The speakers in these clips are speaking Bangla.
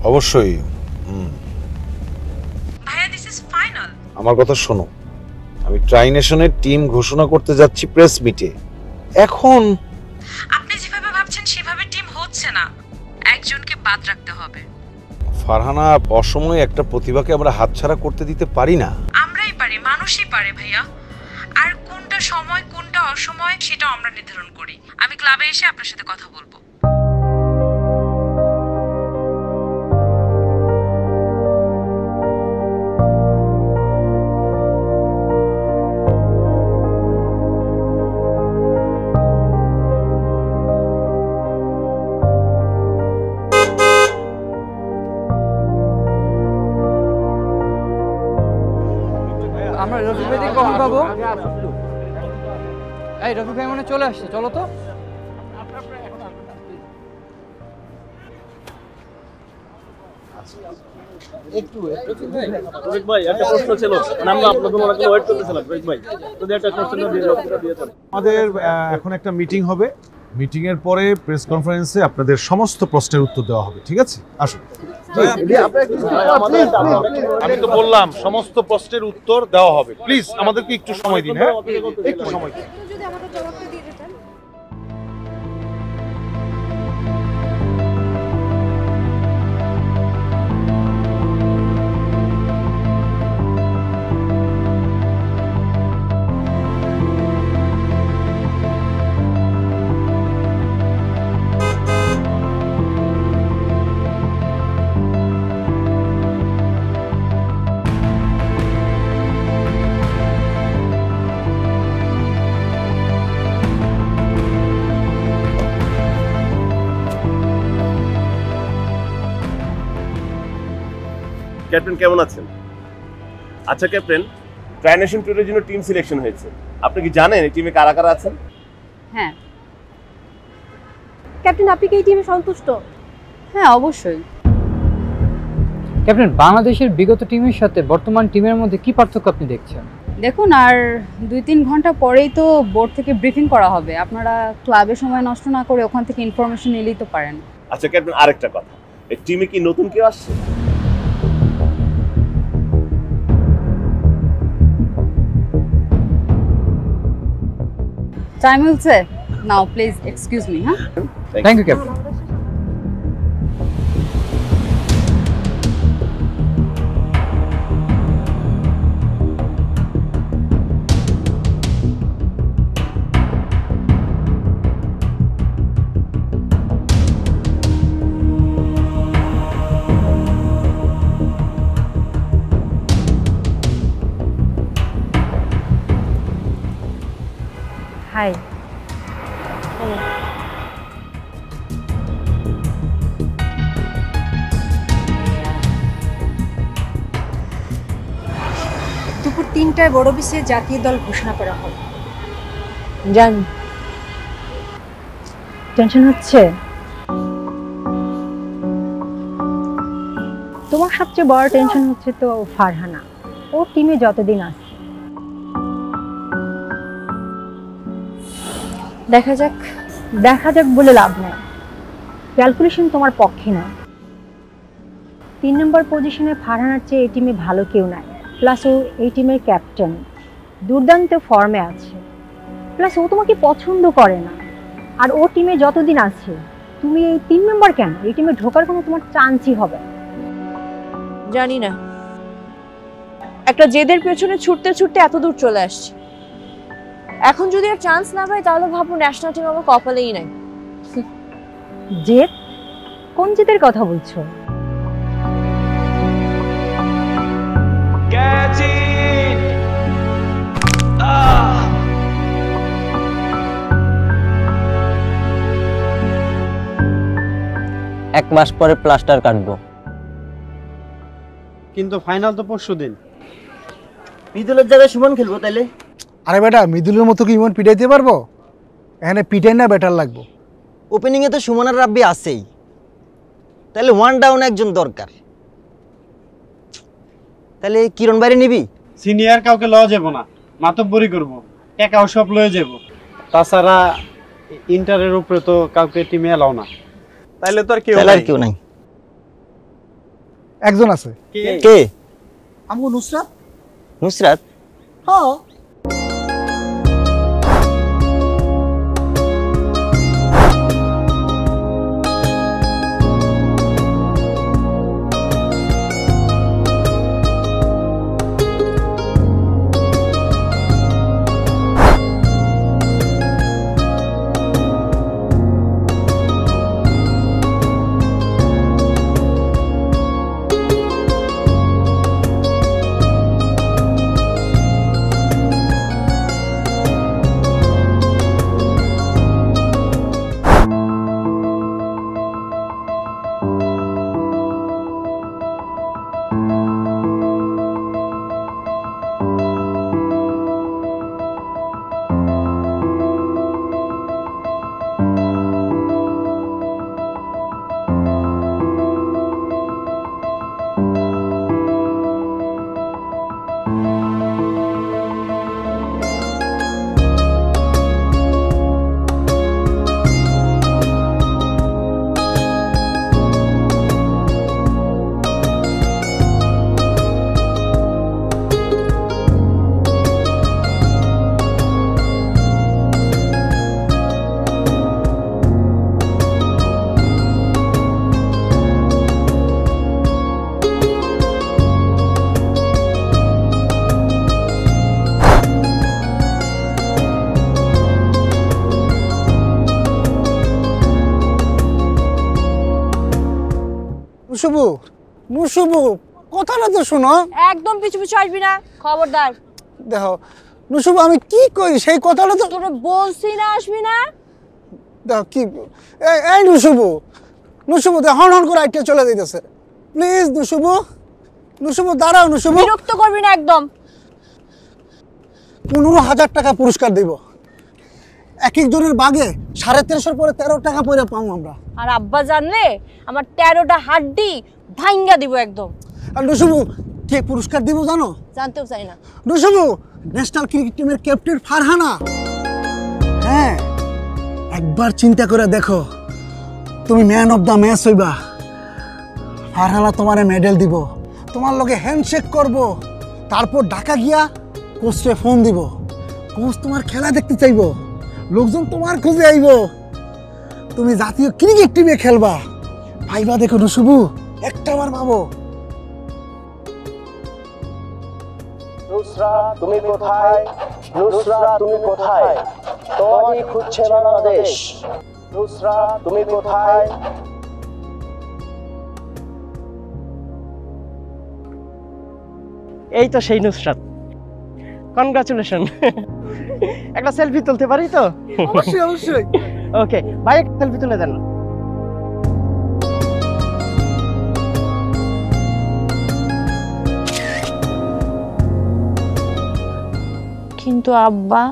অবশ্যই। ভাইয়া দিস ইজ ফাইনাল। আমার কথা শোনো, আমি ট্রাই নেশনের টিম ঘোষণা করতে যাচ্ছি প্রেস মিটে। এখন আপনি যেভাবে ভাবছেন সেভাবে টিম হচ্ছে না, একজনকে বাদ রাখতে হবে। ফারহানা, অসময়ে একটা প্রতিভাকে আমরা হাতছাড়া করতে দিতে পারি না। আমরাই পারি, মানুষই পারে ভাইয়া। আর কোনটা সময় কোনটা অসময় সেটা আমরা নির্ধারণ করি। আমি ক্লাবে এসে আপনার সাথে কথা বলবো। আমরা রফিক ভাই থেকে কখন পাবো? এই রফিক ভাই মনে চলে আসছে, চলো তো। রফিক ভাই একটা প্রশ্ন ছিল, আমরা আপনাদের জন্য ওয়েট করতেছিলাম। রফিক ভাই যদি একটা প্রশ্ন দিয়ে দেন। আমাদের এখন একটা মিটিং হবে, মিটিং এর পরে প্রেস কনফারেন্সে আপনাদের সমস্ত প্রশ্নের উত্তর দেওয়া হবে, ঠিক আছে? আসুন। আমি তো বললাম সমস্ত প্রশ্নের উত্তর দেওয়া হবে, প্লিজ আমাদেরকে একটু সময় দিন। হ্যাঁ, একটু সময় দিন। যদি আমাদের জবাবটা দিয়ে দিতেন। ক্যাপ্টেন কেমন আছেন? আচ্ছা ক্যাপ্টেন, ট্রাই নেশন ট্যুরের জন্য টিম সিলেকশন হয়েছে। আপনি কি জানেন এই টিমে কারা কারা আছেন? হ্যাঁ। ক্যাপ্টেন, আপনি কি এই টিমে সন্তুষ্ট? হ্যাঁ, অবশ্যই। ক্যাপ্টেন, বাংলাদেশের বিগত টিমের সাথে বর্তমান টিমের মধ্যে কি পার্থক্য আপনি দেখছেন? দেখুন, আর 2-3 ঘন্টা পরেই তো বোর্ড থেকে ব্রিফিং করা হবে। আপনারা ক্লাবে সময় নষ্ট না করে ওখান থেকে ইনফরমেশন নিলেই তো পারেন। আচ্ছা ক্যাপ্টেন, আরেকটা কথা, এই টিমে কি নতুন কেউ আসছে? টাইম হচ্ছে। নাও প্লিজ এক্সকিউজ মি। হ্যাঁ, থ্যাংক ইউ ক্যাপ্টেন। হাই। দুপুর 3টায় বড় অফিসে জাতীয় দল ঘোষণা করা হবে। জানি। টেনশন হচ্ছে? তোমার সবচেয়ে বড় টেনশন হচ্ছে তো ফারহানা। ও টিমে যতদিন আছে। দেখা যাক। দেখা যাক বলে লাভ নাই, ক্যালকুলেশন তোমার পক্ষে নয়। 3 নম্বর পজিশনে ফারহানার চেয়ে এই টিমে ভালো কেউ নাই। প্লাস ও এই টিমের ক্যাপ্টেন, দুর্দান্ত ফর্মে আছে। প্লাস ও তোমাকে পছন্দ করে না। আর ও টিমে যতদিন আছে, তুমি এই 3 নম্বর কেন? এই টিমে ঢোকার কোনো তোমার চান্সই হবে না। জানি না, একটা জেদের পেছনে ছুটতে ছুটতে এত দূর চলে আসছি। এখন যদি আর চান্স না পাই তাহলে ভাবো ন্যাশনাল টিম আমার কপালেই নাই। জেদ? কোন জেদের কথা বলছো? এক মাস পরে প্লাস্টার কাটবো। কিন্তু ফাইনাল তো পরশুদিন। মিদুলের জায়গায় সুমন খেলবো তাইলে? আরে বেটা, মিদুলের মতো কি ইমন পিটাইতে পারবো? এখানে পিটাই না ব্যাটার লাগবো। ওপেনিং এ তো সুমন আর রাব্বি আছেই, তাহলে ওয়ান ডাউন একজন দরকার। তাহলে কিরণ বাইরে নিবি? সিনিয়র কাউকে লওয়া যাব না, মাতব্বরি করব, টাকাও সব লয়ে যাব। তাছাড়া ইন্টারের উপরে তো কাউকে টিমে এলাও না। তাইলে তো আর কেউ নাই। একজন আছে। কে? আমগো নুসরাত। নুসরাত? হ্যাঁ। নুসুবু, নুসুবু, কথাটা তো শোনো। একদম পিছু পিছু আসবি না, খবরদার। দেখো নুসুবু, আমি কি কই সেই কথাটা তো তোরে বলছি না আসবি না। দেখো কি, এই নুসুবু, নুসুবু হন হন করে আইটা চলে যাইতেছে। প্লিজ নুসুবু, নুসুবু দাঁড়াও। নুসুবু, বিরক্ত করবি না একদম। 15,000 টাকা পুরস্কার দিব। এক একজনের বাগে 1350 পরে 13 টাকা পরে পাবো আমরা। আর আব্বা জানলে আমার 13টা হাড্ডি ভাঙ্গা দিব একদম। আর নুসুবু, কে পুরস্কার দিব জানো? জানতেও চাই না। নুসুবু, ন্যাশনাল ক্রিকেট টিমের ক্যাপ্টেন ফারহানা। হ্যাঁ, একবার চিন্তা করে দেখো, তুমি ম্যান অফ দ্য ম্যাচ হইবা। ফারহানা তোমারে মেডেল দিব, তোমার লগে হ্যান্ডশেক করব, তারপর ঢাকা গিয়া কোচে ফোন দিব। কোচ তোমার খেলা দেখতে চাইবো, লোকজন তোমার খুঁজে আইব, তুমি জাতীয় ক্রিকেট টিমে খেলবা। ভাইবা দেখো নুসুবু, একটা বার ভাবো। নুসরা তুমি কোথায়? নুসরা তুমি কোথায়? তোমাকে খুঁজছে বাংলাদেশ। নুসরা তুমি কোথায়? এই তো সেই নুসরাত। কনগ্রাচুলেশন। একটা সেলফি তুলতে পারি তো? অবশ্যই অবশ্যই। ওকে ভাই, একটা সেলফি তুলে দেন। কিন্তু আব্বা,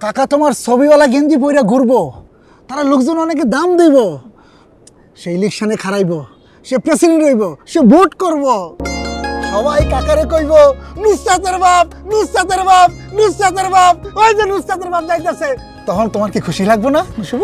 কাকা তোমার ছবিওয়ালা গেঞ্জি পরে ঘুরবো, তারা লোকজন অনেকে দাম দিব, সে ইলেকশনে খারাইব, সে প্রেসিডেন্ট হইব, সে ভোট করব, সবাই কাকারে কইব নুসরাতের বাপ, নুসরাতের বাপ, নুসরাতের বাপ, ওই যে নুসরাতের বাপ যাইতেছে। তখন তোমার কি খুশি লাগবে না শুভ?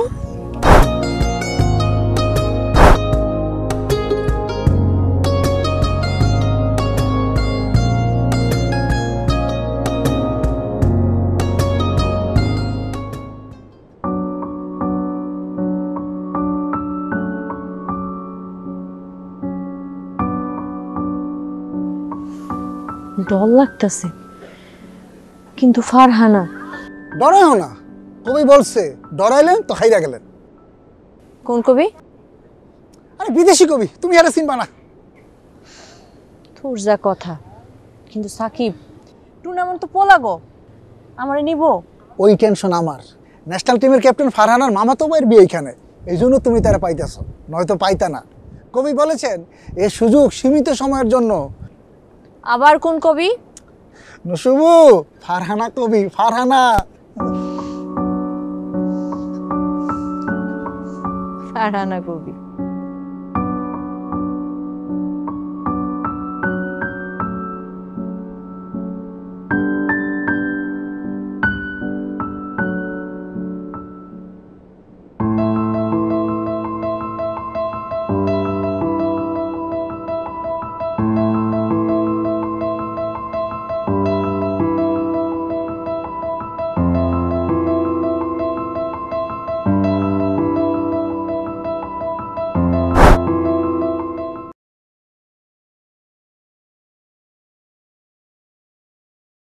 ডর লাগতেছে, কিন্তু ফারহানা। ডরাইও না, কবি বলছে ডরাইলেন তো হাইরা গেলেন। কোন কবি? আরে বিদেশি কবি, তুমি আরে চিনবা না। তোর যা কথা। কিন্তু সাকিব, টুর্নামেন্ট তো পোলাগো, আমারে নিব? ওই টেনশন আমার। ন্যাশনাল টিমের ক্যাপ্টেন ফারহানার মামাতো ভাইয়ের বিয়ে এখানে, এই জন্য তুমি তারা পাইতেছো, নয়তো পাইতা না। কবি বলেছেন এই সুযোগ সীমিত সময়ের জন্য। আবার কোন কবি? নুসুবু, ফারহানা কবি, ফারহানা। ফারহানা কবি।